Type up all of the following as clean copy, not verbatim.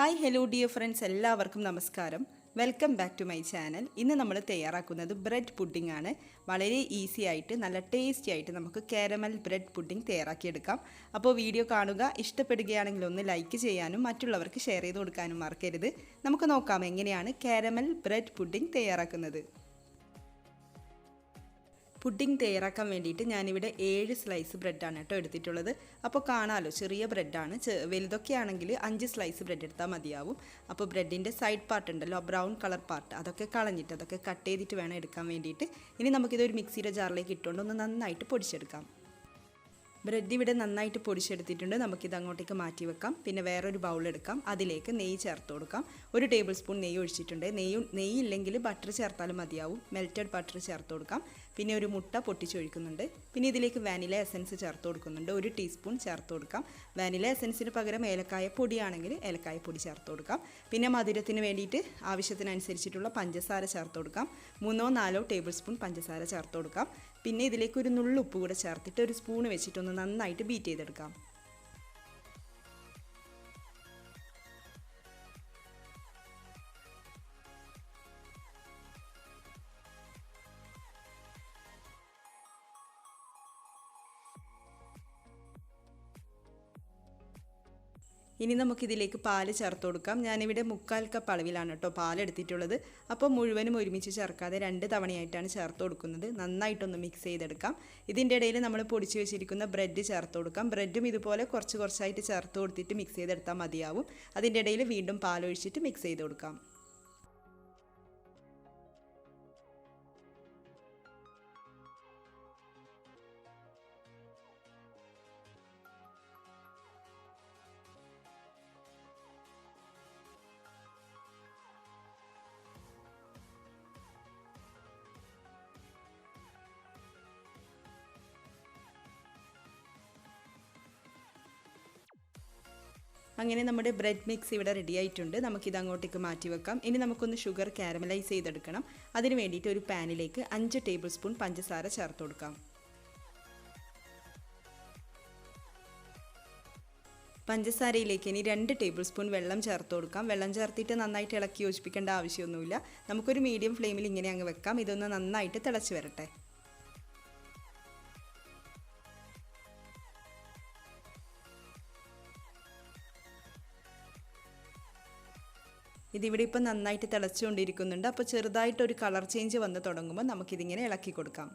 Hi hello dear friends, എല്ലാവർക്കും നമസ്കാരം. Welcome back to my channel. ഇന്ന് നമ്മൾ തയ്യാറാക്കുന്നത് ബ്രെഡ് പുഡിംഗ് ആണ്. വളരെ ഈസി ആയിട്ട് നല്ല ടേസ്റ്റി ആയിട്ട് നമുക്ക് കാരമൽ ബ്രെഡ് പുഡിംഗ് തയ്യാറാക്കിയെടുക്കാം. അപ്പോൾ വീഡിയോ കാണുക. ഇഷ്ടപ്പെടുകയാണെങ്കിൽ ഒന്ന് ലൈക്ക് ചെയ്യാനും മറ്റുള്ളവർക്ക് ഷെയർ ചെയ്ത് കൊടുക്കാനും മറക്കരുത്. നമുക്ക് നോക്കാം എങ്ങനെയാണ് കാരമൽ ബ്രെഡ് പുഡിംഗ് തയ്യാറാക്കുന്നത്. പുഡിംഗ് തയ്യാറാക്കാൻ വേണ്ടിയിട്ട് ഞാനിവിടെ 7 സ്ലൈസ് ബ്രെഡാണ് കേട്ടോ എടുത്തിട്ടുള്ളത്. അപ്പോൾ കാണാമല്ലോ, ചെറിയ ബ്രെഡാണ്. വലുതൊക്കെ ആണെങ്കിൽ 5 സ്ലൈസ് ബ്രെഡ് എടുത്താൽ മതിയാവും. അപ്പോൾ ബ്രെഡിൻ്റെ സൈഡ് പാർട്ട് ഉണ്ടല്ലോ, ബ്രൗൺ കളർ പാർട്ട്, അതൊക്കെ കളഞ്ഞിട്ട് അതൊക്കെ കട്ട് ചെയ്തിട്ട് വേണം എടുക്കാൻ വേണ്ടിയിട്ട്. ഇനി നമുക്കിതൊരു മിക്സിയുടെ ജാറിലേക്ക് ഇട്ടുകൊണ്ട് ഒന്ന് നന്നായിട്ട് പൊടിച്ചെടുക്കാം. ബ്രെഡ് ഇവിടെ നന്നായിട്ട് പൊടിച്ചെടുത്തിട്ടുണ്ട്. നമുക്കിത് അങ്ങോട്ടേക്ക് മാറ്റി വെക്കാം. പിന്നെ വേറൊരു ബൗൾ എടുക്കാം. അതിലേക്ക് നെയ്യ് ചേർത്ത് കൊടുക്കാം. 1 ടേബിൾ സ്പൂൺ നെയ്യ് ഒഴിച്ചിട്ടുണ്ട്. നെയ്യ് ഇല്ലെങ്കിൽ ബട്ടർ ചേർത്താലും മതിയാവും. മെൽറ്റഡ് ബട്ടർ ചേർത്ത് കൊടുക്കാം. പിന്നെ ഒരു മുട്ട പൊട്ടിച്ചൊഴിക്കുന്നുണ്ട്. പിന്നെ ഇതിലേക്ക് വാനില എസൻസ് ചേർത്ത് കൊടുക്കുന്നുണ്ട്. 1 ടീസ്പൂൺ ചേർത്ത് കൊടുക്കാം. വാനില എസൻസിന് പകരം ഏലക്കായ പൊടിയാണെങ്കിൽ ഏലക്കായ പൊടി ചേർത്ത് കൊടുക്കാം. പിന്നെ മധുരത്തിന് വേണ്ടിയിട്ട് ആവശ്യത്തിനനുസരിച്ചിട്ടുള്ള പഞ്ചസാര ചേർത്ത് കൊടുക്കാം. 3-4 ടേബിൾ സ്പൂൺ പഞ്ചസാര ചേർത്ത് കൊടുക്കാം. പിന്നെ ഇതിലേക്ക് ഒരു നുള്ളു ഉപ്പ് കൂടെ ചേർത്തിട്ട് ഒരു സ്പൂൺ വെച്ചിട്ടൊന്ന് നന്നായിട്ട് ബീറ്റ് ചെയ്തെടുക്കാം. ഇനി നമുക്കിതിലേക്ക് പാല് ചേർത്ത് കൊടുക്കാം. ഞാനിവിടെ 3/4 കപ്പ് അളവിലാണ് കേട്ടോ പാലെടുത്തിട്ടുള്ളത്. അപ്പോൾ മുഴുവനും ഒരുമിച്ച് ചേർക്കാതെ 2 തവണയായിട്ടാണ് ചേർത്ത് കൊടുക്കുന്നത്. നന്നായിട്ടൊന്ന് മിക്സ് ചെയ്തെടുക്കാം. ഇതിൻ്റെ ഇടയിൽ നമ്മൾ പൊടിച്ച് വെച്ചിരിക്കുന്ന ബ്രെഡ് ചേർത്ത് കൊടുക്കാം. ബ്രെഡും ഇതുപോലെ കുറച്ചായിട്ട് ചേർത്ത് കൊടുത്തിട്ട് മിക്സ് ചെയ്തെടുത്താൽ മതിയാവും. അതിൻ്റെ ഇടയിൽ വീണ്ടും പാലൊഴിച്ചിട്ട് മിക്സ് ചെയ്ത് കൊടുക്കാം. അങ്ങനെ നമ്മുടെ ബ്രെഡ് മിക്സ് ഇവിടെ റെഡി ആയിട്ടുണ്ട്. നമുക്കിത് അങ്ങോട്ടേക്ക് മാറ്റി വെക്കാം. ഇനി നമുക്കൊന്ന് ഷുഗർ കാരമലൈസ് ചെയ്തെടുക്കണം. അതിന് വേണ്ടിയിട്ട് ഒരു പാനിലേക്ക് 5 ടേബിൾ സ്പൂൺ പഞ്ചസാര ചേർത്ത് കൊടുക്കാം. പഞ്ചസാരയിലേക്ക് ഇനി 2 ടേബിൾ സ്പൂൺ വെള്ളം ചേർത്ത് കൊടുക്കാം. വെള്ളം ചേർത്തിട്ട് നന്നായിട്ട് ഇളക്കി യോജിപ്പിക്കേണ്ട ആവശ്യമൊന്നുമില്ല. നമുക്കൊരു മീഡിയം ഫ്ലെയിമിൽ ഇങ്ങനെ അങ്ങ് വെക്കാം. ഇതൊന്ന് നന്നായിട്ട് തിളച്ച് വരട്ടെ. ഇതിവിടെ ഇപ്പം നന്നായിട്ട് തിളച്ചുകൊണ്ടിരിക്കുന്നുണ്ട്. അപ്പോൾ ചെറുതായിട്ടൊരു കളർ ചേഞ്ച് വന്ന് തുടങ്ങുമ്പോൾ നമുക്കിതിങ്ങനെ ഇളക്കി കൊടുക്കാം.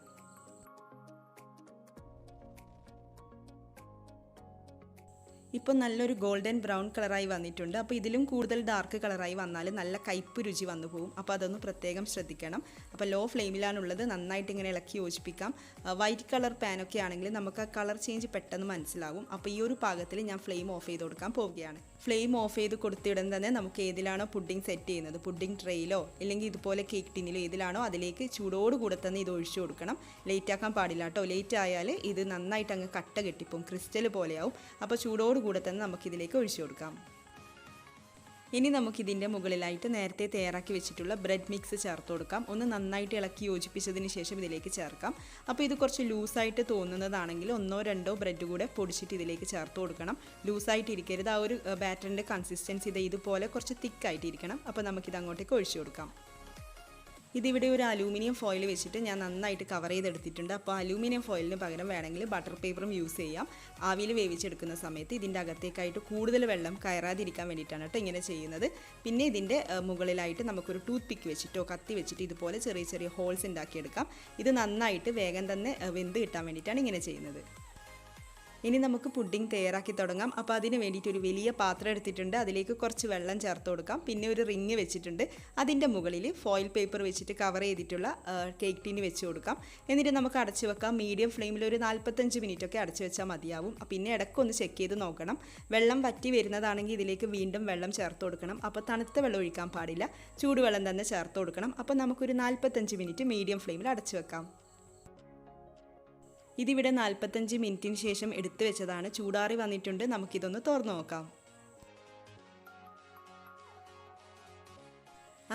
ഇപ്പോൾ നല്ലൊരു ഗോൾഡൻ ബ്രൗൺ കളറായി വന്നിട്ടുണ്ട്. അപ്പോൾ ഇതിലും കൂടുതൽ ഡാർക്ക് കളറായി വന്നാൽ നല്ല കയ്പ്പ് രുചി വന്നു പോകും. അപ്പോൾ അതൊന്ന് പ്രത്യേകം ശ്രദ്ധിക്കണം. അപ്പോൾ ലോ ഫ്ലെയിമിലാണുള്ളത്. നന്നായിട്ട് ഇങ്ങനെ ഇളക്കി യോജിപ്പിക്കാം. വൈറ്റ് കളർ പാനൊക്കെ ആണെങ്കിൽ നമുക്ക് ആ കളർ ചേഞ്ച് പെട്ടെന്ന് മനസ്സിലാവും. അപ്പോൾ ഈ ഒരു പാകത്തിൽ ഞാൻ ഫ്ലെയിം ഓഫ് ചെയ്ത് കൊടുക്കാൻ പോവുകയാണ്. ഫ്ലെയിം ഓഫ് ചെയ്ത് കൊടുത്തിടൻ തന്നെ നമുക്ക് ഏതിലാണോ പുഡിംഗ് സെറ്റ് ചെയ്യുന്നത്, പുഡിംഗ് ട്രേയിലോ ഇല്ലെങ്കിൽ ഇതുപോലെ കേക്ക് ടിന്നിലോ ഏതിലാണോ അതിലേക്ക് ചൂടോടുകൂടെ തന്നെ ഇത് ഒഴിച്ചു കൊടുക്കണം. ലേറ്റ് ആക്കാൻ പാടില്ല കേട്ടോ. ലേറ്റ് ആയാൽ ഇത് നന്നായിട്ട് അങ്ങ് കട്ട കെട്ടിപ്പോവും, ക്രിസ്റ്റൽ പോലെയാവും. അപ്പോൾ ചൂടോടുകൂടെ തന്നെ നമുക്കിതിലേക്ക് ഒഴിച്ചു കൊടുക്കാം. ഇനി നമുക്കിതിൻ്റെ മുകളിലായിട്ട് നേരത്തെ തയ്യാറാക്കി വെച്ചിട്ടുള്ള ബ്രെഡ് മിക്സ് ചേർത്ത് കൊടുക്കാം. ഒന്ന് നന്നായിട്ട് ഇളക്കി യോജിപ്പിച്ചതിന് ശേഷം ഇതിലേക്ക് ചേർക്കാം. അപ്പോൾ ഇത് കുറച്ച് ലൂസായിട്ട് തോന്നുന്നതാണെങ്കിൽ 1-2 ബ്രെഡ് കൂടെ പൊടിച്ചിട്ട് ഇതിലേക്ക് ചേർത്ത് കൊടുക്കണം. ലൂസായിട്ട് ഇരിക്കരുത്. ആ ഒരു ബാറ്ററിൻ്റെ കൺസിസ്റ്റൻസി ഇതുപോലെ കുറച്ച് തിക്കായിട്ടിരിക്കണം. അപ്പോൾ നമുക്കിത് അങ്ങോട്ടേക്ക് ഒഴിച്ചു കൊടുക്കാം. ഇതിവിടെ ഒരു അലൂമിനിയം ഫോയിൽ വെച്ചിട്ട് ഞാൻ നന്നായിട്ട് കവർ ചെയ്തെടുത്തിട്ടുണ്ട്. അപ്പോൾ അലൂമിനിയം ഫോയിലിന് പകരം വേണമെങ്കിൽ ബട്ടർ പേപ്പറും യൂസ് ചെയ്യാം. ആവിയിൽ വേവിച്ചെടുക്കുന്ന സമയത്ത് ഇതിൻ്റെ അകത്തേക്കായിട്ട് കൂടുതൽ വെള്ളം കയറാതിരിക്കാൻ വേണ്ടിയിട്ടാണ് കേട്ടോ ഇങ്ങനെ ചെയ്യുന്നത്. പിന്നെ ഇതിൻ്റെ മുകളിലായിട്ട് നമുക്കൊരു ടൂത്ത് പിക്ക് വെച്ചിട്ടോ കത്തി വെച്ചിട്ട് ഇതുപോലെ ചെറിയ ചെറിയ ഹോൾസ് ഉണ്ടാക്കിയെടുക്കാം. ഇത് നന്നായിട്ട് വേഗം തന്നെ വെന്ത് കിട്ടാൻ വേണ്ടിയിട്ടാണ് ഇങ്ങനെ ചെയ്യുന്നത്. ഇനി നമുക്ക് പുഡിംഗ് തയ്യാറാക്കി തുടങ്ങാം. അപ്പോൾ അതിന് വേണ്ടിയിട്ട് ഒരു വലിയ പാത്രം എടുത്തിട്ടുണ്ട്. അതിലേക്ക് കുറച്ച് വെള്ളം ചേർത്ത് കൊടുക്കാം. പിന്നെ ഒരു റിങ് വെച്ചിട്ടുണ്ട്. അതിൻ്റെ മുകളിൽ ഫോയിൽ പേപ്പർ വെച്ചിട്ട് കവർ ചെയ്തിട്ടുള്ള കേക്ക് ടീന് വെച്ച് കൊടുക്കാം. എന്നിട്ട് നമുക്ക് അടച്ചു വെക്കാം. മീഡിയം ഫ്ലെയിമിൽ ഒരു 45 മിനിറ്റൊക്കെ അടച്ചു വെച്ചാൽ മതിയാവും. പിന്നെ ഇടയ്ക്കൊന്ന് ചെക്ക് ചെയ്ത് നോക്കണം. വെള്ളം വറ്റി വരുന്നതാണെങ്കിൽ ഇതിലേക്ക് വീണ്ടും വെള്ളം ചേർത്ത് കൊടുക്കണം. അപ്പോൾ തണുത്ത വെള്ളം ഒഴിക്കാൻ പാടില്ല, ചൂടുവെള്ളം തന്നെ ചേർത്ത് കൊടുക്കണം. അപ്പോൾ നമുക്കൊരു 45 മിനിറ്റ് മീഡിയം ഫ്ലെയിമിൽ അടച്ചു വെക്കാം. ഇതിവിടെ 45 മിനിറ്റിന് ശേഷം എടുത്തു വെച്ചതാണ്. ചൂടാറി വന്നിട്ടുണ്ട്. നമുക്കിതൊന്ന് തുറന്നു നോക്കാം.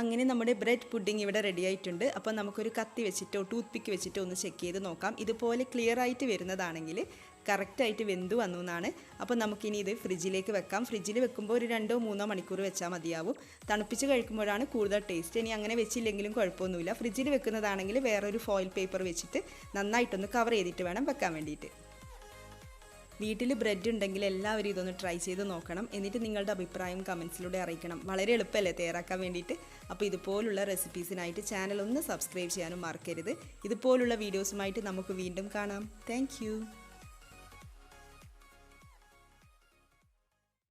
അങ്ങനെ നമ്മുടെ ബ്രെഡ് പുഡിംഗ് ഇവിടെ റെഡി ആയിട്ടുണ്ട്. അപ്പോൾ നമുക്കൊരു കത്തി വെച്ചിട്ടോ ടൂത്ത് പിക്ക് വെച്ചിട്ടോ ഒന്ന് ചെക്ക് ചെയ്ത് നോക്കാം. ഇതുപോലെ ക്ലിയർ ആയിട്ട് വരുന്നതാണെങ്കിൽ കറക്റ്റായിട്ട് വെന്ത് വന്നു എന്നാണ്. അപ്പോൾ നമുക്കിനി ഇത് ഫ്രിഡ്ജിലേക്ക് വെക്കാം. ഫ്രിഡ്ജിൽ വെക്കുമ്പോൾ ഒരു 2-3 മണിക്കൂർ വെച്ചാൽ മതിയാവും. തണുപ്പിച്ച് കഴിക്കുമ്പോഴാണ് കൂടുതൽ ടേസ്റ്റ്. ഇനി അങ്ങനെ വെച്ചില്ലെങ്കിലും കുഴപ്പമൊന്നുമില്ല. ഫ്രിഡ്ജിൽ വെക്കുന്നതാണെങ്കിൽ വേറൊരു ഫോയിൽ പേപ്പർ വെച്ചിട്ട് നന്നായിട്ടൊന്ന് കവർ ചെയ്തിട്ട് വേണം വെക്കാൻ വേണ്ടിയിട്ട്. വീട്ടിൽ ബ്രെഡ് ഉണ്ടെങ്കിൽ എല്ലാവരും ഇതൊന്ന് ട്രൈ ചെയ്ത് നോക്കണം. എന്നിട്ട് നിങ്ങളുടെ അഭിപ്രായം കമൻസിലൂടെ അറിയിക്കണം. വളരെ എളുപ്പമല്ലേ തയ്യാറാക്കാൻ വേണ്ടിയിട്ട്. അപ്പോൾ ഇതുപോലുള്ള റെസിപ്പീസിനായിട്ട് ചാനൽ ഒന്ന് സബ്സ്ക്രൈബ് ചെയ്യാനും മറക്കരുത്. ഇതുപോലുള്ള വീഡിയോസുമായിട്ട് നമുക്ക് വീണ്ടും കാണാം. താങ്ക്